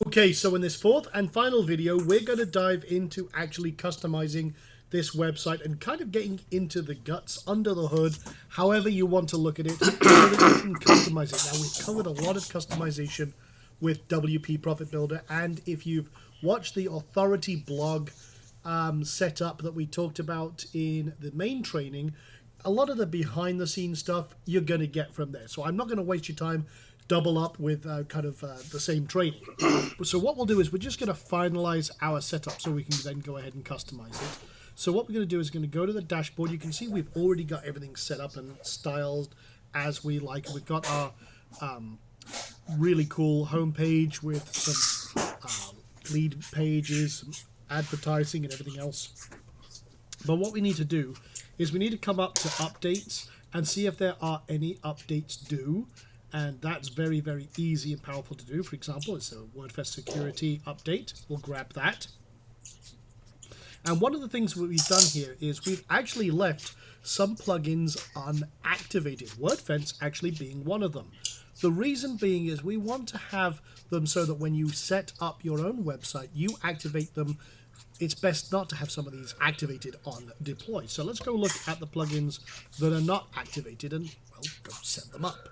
Okay, so in this fourth and final video, we're going to dive into actually customizing this website and kind of getting into the guts, under the hood, however you want to look at it, so that you can customize it. Now, we've covered a lot of customization with WP Profit Builder, and if you've watched the Authority blog setup that we talked about in the main training, a lot of the behind the scenes stuff you're going to get from there. So I'm not going to waste your time double up with the same training. So what we'll do is we're just going to finalize our setup so we can then go ahead and customize it. So what we're going to do is going to go to the dashboard. You can see we've already got everything set up and styled as we like. We've got our really cool homepage with some lead pages, some advertising and everything else. But what we need to do is we need to come up to updates and see if there are any updates due. And that's very, very easy and powerful to do. For example, it's a WordFest security update. We'll grab that. And one of the things we've done here is we've actually left some plugins unactivated, WordFence actually being one of them. The reason being is we want to have them so that when you set up your own website, you activate them. It's best not to have some of these activated on deploy. So let's go look at the plugins that are not activated and, well, go set them up.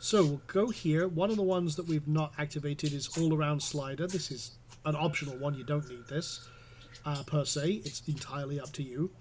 So we'll go here. One of the ones that we've not activated is All Around Slider. This is an optional one. You don't need this per se. It's entirely up to you.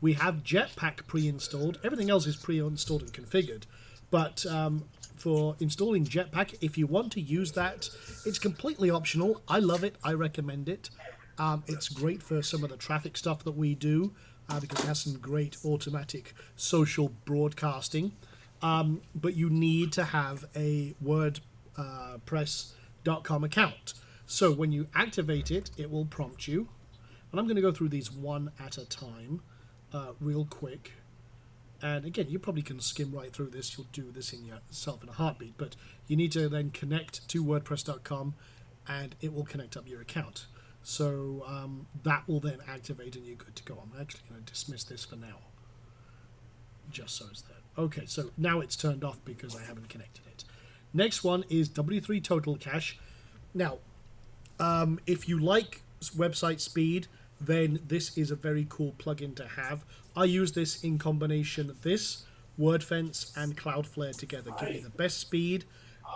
We have Jetpack pre-installed. Everything else is pre-installed and configured. But for installing Jetpack, if you want to use that, it's completely optional. I love it. I recommend it. It's great for some of the traffic stuff that we do because it has some great automatic social broadcasting. But you need to have a WordPress.com account. So when you activate it, it will prompt you. And I'm going to go through these one at a time real quick. And again, you probably can skim right through this. You'll do this in yourself in a heartbeat. But you need to then connect to WordPress.com and it will connect up your account. So that will then activate and you're good to go. I'm actually going to dismiss this for now. Just so it's there. Okay, so now it's turned off because I haven't connected it. Next one is W3 Total Cache. Now, if you like website speed, then this is a very cool plugin to have. I use this in combination of this, WordFence and Cloudflare together. Give me the best speed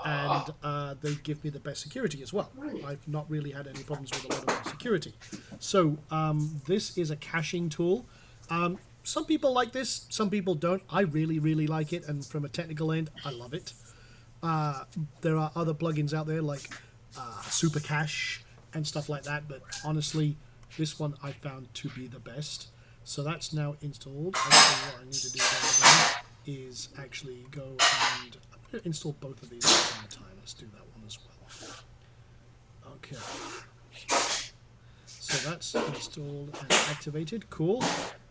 and they give me the best security as well. I've not really had any problems with a lot of my security. So this is a caching tool. Some people like this, some people don't. I really, really like it, and from a technical end, I love it. There are other plugins out there like Super Cache and stuff like that, but honestly, this one I found to be the best. So that's now installed. Actually, what I need to do then is actually go and I'm going to install both of these at the same time. Let's do that one as well. Okay. So that's installed and activated. Cool.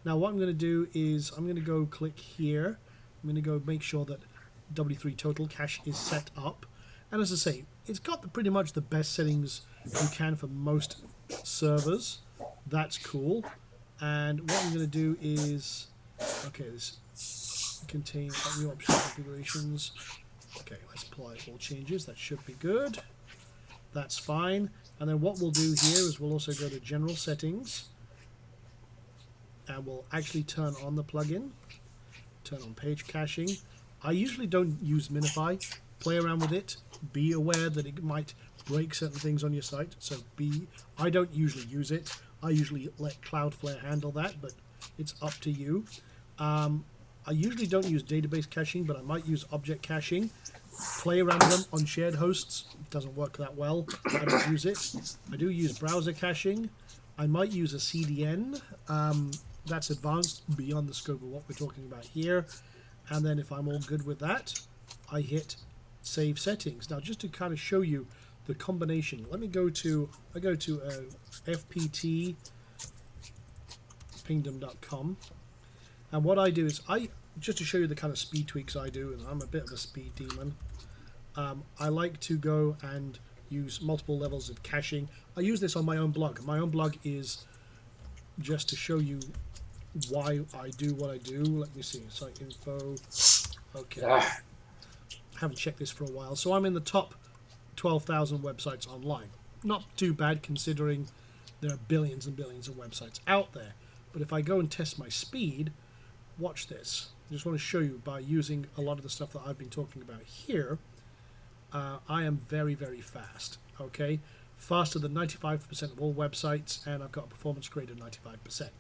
Now what I'm going to do is I'm going to go click here. I'm going to go make sure that W3 Total Cache is set up. And as I say, it's got pretty much the best settings you can for most servers. That's cool. And what I'm going to do is, okay, this contains new option configurations. Okay, let's apply all changes. That should be good. That's fine. And then what we'll do here is we'll also go to General Settings. And we'll actually turn on the plugin. Turn on page caching. I usually don't use Minify. Play around with it. Be aware that it might break certain things on your site. So I don't usually use it. I usually let Cloudflare handle that, but it's up to you. I usually don't use database caching, but I might use object caching. Play around with them on shared hosts. It doesn't work that well. I don't use it. I do use browser caching. I might use a CDN. That's advanced beyond the scope of what we're talking about here. And then if I'm all good with that, I hit Save Settings. Now, just to kind of show you the combination, let me go to, FPT pingdom.com. And what I do is, just to show you the kind of speed tweaks I do, and I'm a bit of a speed demon, I like to go and use multiple levels of caching. I use this on my own blog. My own blog is just to show you why I do what I do. Let me see, site info. Okay. I haven't checked this for a while. So I'm in the top 12,000 websites online. not too bad considering there are billions and billions of websites out there. But if I go and test my speed, watch this. I just want to show you by using a lot of the stuff that I've been talking about here. I am very, very fast. Okay, faster than 95% of all websites, and I've got a performance grade of 95%.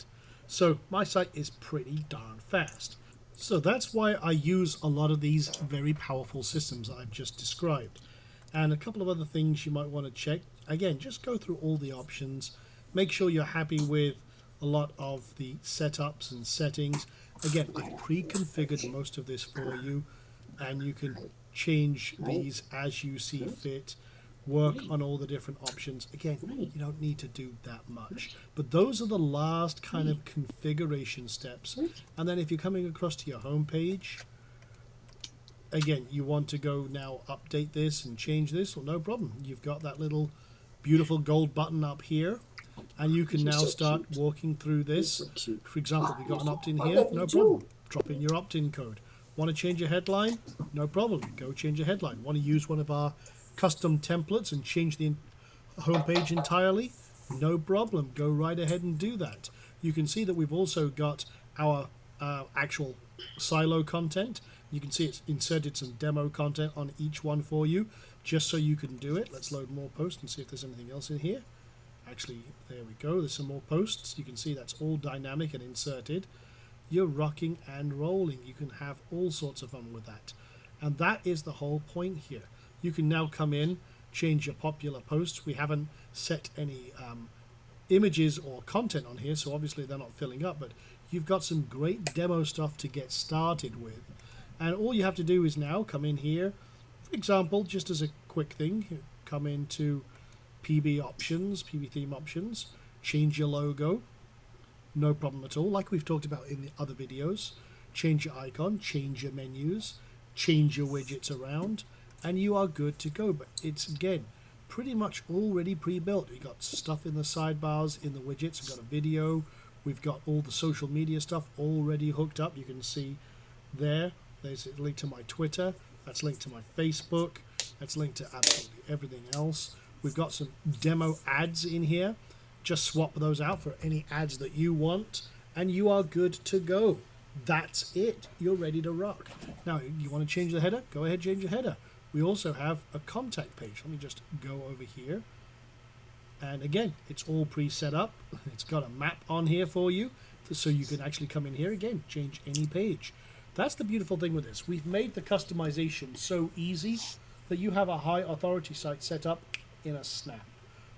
So my site is pretty darn fast. So that's why I use a lot of these very powerful systems that I've just described. And a couple of other things you might want to check. Again, just go through all the options. Make sure you're happy with a lot of the setups and settings. Again, I've pre-configured most of this for you, and you can change these as you see fit. Work on all the different options. Again, you don't need to do that much, but those are the last kind of configuration steps. And then if you're coming across to your home page, again, you want to go now update this and change this, well, no problem. You've got that little beautiful gold button up here, and you can now start walking through this. For example, we've got an opt-in here, no problem. Drop in your opt-in code. Want to change your headline? No problem. Go change your headline. Want to use one of our custom templates and change the homepage entirely? No problem. Go right ahead and do that. You can see that we've also got our actual silo content. You can see it's inserted some demo content on each one for you, just so you can do it. Let's load more posts and see if there's anything else in here. Actually, there we go. There's some more posts. You can see that's all dynamic and inserted. You're rocking and rolling. You can have all sorts of fun with that. And that is the whole point here. You can now come in, change your popular posts. We haven't set any images or content on here, so obviously they're not filling up, but you've got some great demo stuff to get started with. And all you have to do is now come in here. For example, just as a quick thing, come into PB options, PB theme options, change your logo. No problem at all, like we've talked about in the other videos. Change your icon, change your menus, change your widgets around, and you are good to go. But it's, again, pretty much already pre-built. We've got stuff in the sidebars, in the widgets. We've got a video. We've got all the social media stuff already hooked up. You can see there. There's a link to my Twitter. That's linked to my Facebook. That's linked to absolutely everything else. We've got some demo ads in here. Just swap those out for any ads that you want, and you are good to go. That's it. You're ready to rock. Now, you want to change the header? Go ahead, change your header. We also have a contact page. Let me just go over here. And again, it's all pre-set up. It's got a map on here for you, so you can actually come in here again, change any page. That's the beautiful thing with this. We've made the customization so easy that you have a high authority site set up in a snap.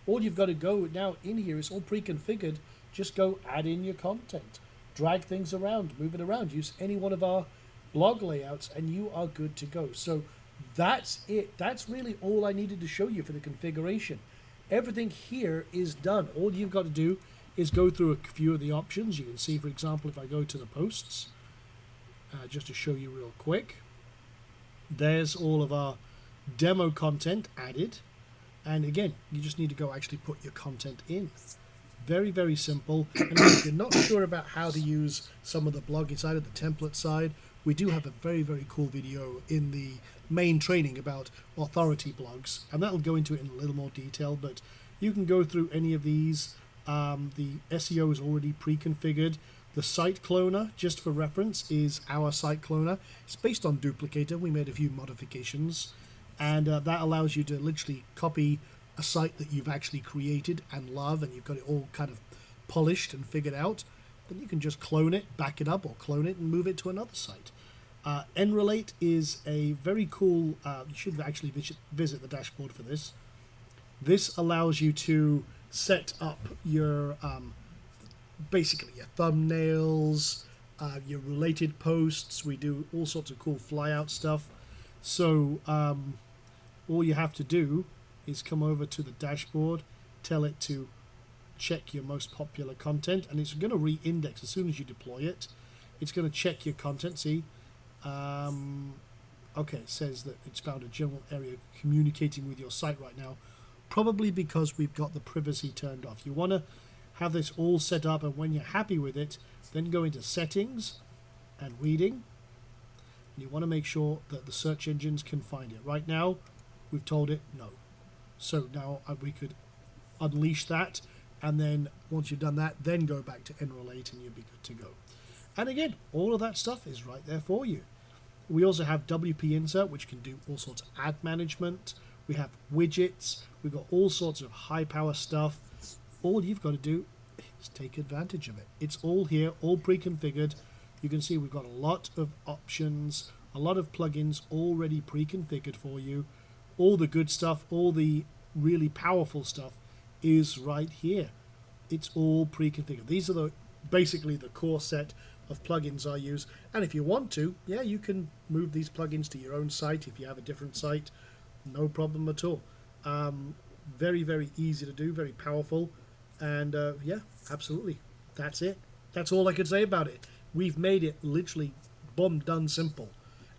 All you've got to go now in here is all pre-configured. Just go add in your content, drag things around, move it around, use any one of our blog layouts, and you are good to go. So that's it. That's really all I needed to show you for the configuration. Everything here is done. All you've got to do is go through a few of the options. You can see, for example, if I go to the posts, just to show you real quick, there's all of our demo content added. And again, you just need to go actually put your content in. Very, very simple. And if you're not sure about how to use some of the blogging side or the template side, we do have a very, very cool video in the main training about authority blogs, and that'll go into it in a little more detail, but you can go through any of these. The SEO is already pre-configured. The site cloner, just for reference, is our site cloner. It's based on Duplicator. We made a few modifications, and that allows you to literally copy a site that you've actually created and love, and you've got it all kind of polished and figured out. Then you can just clone it, back it up, or clone it and move it to another site. Enrelate is a very cool, you should actually visit the dashboard for this. This allows you to set up your, basically your thumbnails, your related posts. We do all sorts of cool flyout stuff. So all you have to do is come over to the dashboard, tell it to check your most popular content, and it's going to re-index as soon as you deploy it. It's going to check your content. See, okay, it says that it's found a general area communicating with your site right now, probably because we've got the privacy turned off. You want to have this all set up, and when you're happy with it, then go into settings and reading, and you want to make sure that the search engines can find it. Right now we've told it no, so now we could unleash that, and then once you've done that, then go back to Enroll 8 and you'll be good to go. And again, all of that stuff is right there for you. We also have WP Insert, which can do all sorts of ad management. We have widgets. We've got all sorts of high power stuff. All you've got to do is take advantage of it. It's all here, all pre-configured. You can see we've got a lot of options, a lot of plugins already pre-configured for you. All the good stuff, all the really powerful stuff is right here. It's all pre-configured. These are basically the core set of plugins I use. And if you want to, yeah, you can move these plugins to your own site if you have a different site. No problem at all. Very, very easy to do, very powerful. And yeah, absolutely. That's it. That's all I could say about it. We've made it literally bomb done simple,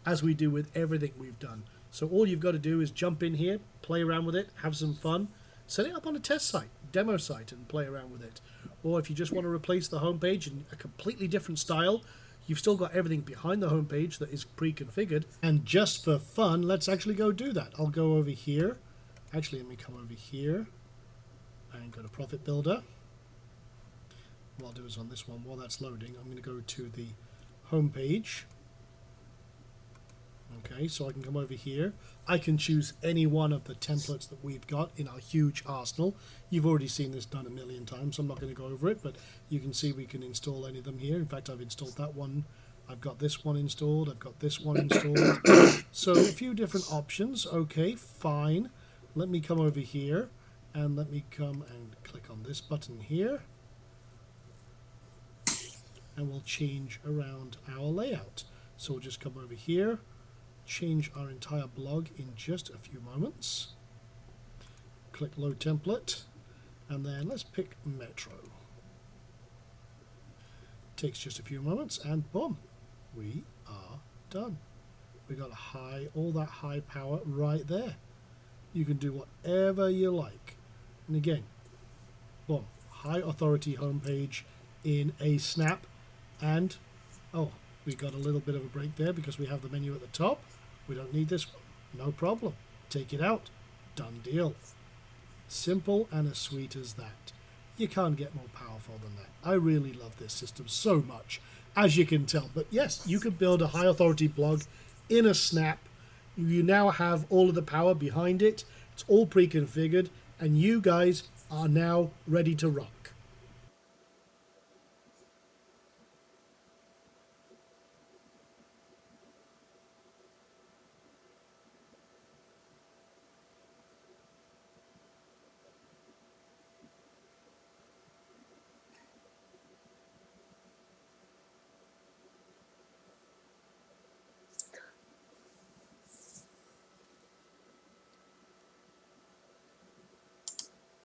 as we do with everything we've done. So all you've got to do is jump in here, play around with it, have some fun, set it up on a test site, demo site, and play around with it. Or if you just want to replace the homepage in a completely different style, you've still got everything behind the homepage that is pre-configured. And just for fun, let's actually go do that. I'll go over here. Actually, let me come over here and go to Profit Builder. What I'll do is on this one, while that's loading, I'm going to go to the homepage. Okay, so I can come over here. I can choose any one of the templates that we've got in our huge arsenal. You've already seen this done a million times, so I'm not going to go over it, but you can see we can install any of them here. In fact, I've installed that one. I've got this one installed. I've got this one installed. So a few different options. Okay, fine. Let me come over here, and let me come and click on this button here. And we'll change around our layout. So we'll just come over here, change our entire blog in just a few moments. Click Load Template, and then let's pick Metro. Takes just a few moments, and boom, we are done. We got all that high power right there. You can do whatever you like. And again, boom, high authority homepage in a snap. And oh, we got a little bit of a break there because we have the menu at the top. We don't need this one. No problem. Take it out. Done deal. Simple and as sweet as that. You can't get more powerful than that. I really love this system so much, as you can tell. But yes, you can build a high authority blog in a snap. You now have all of the power behind it. It's all pre-configured, and you guys are now ready to rock.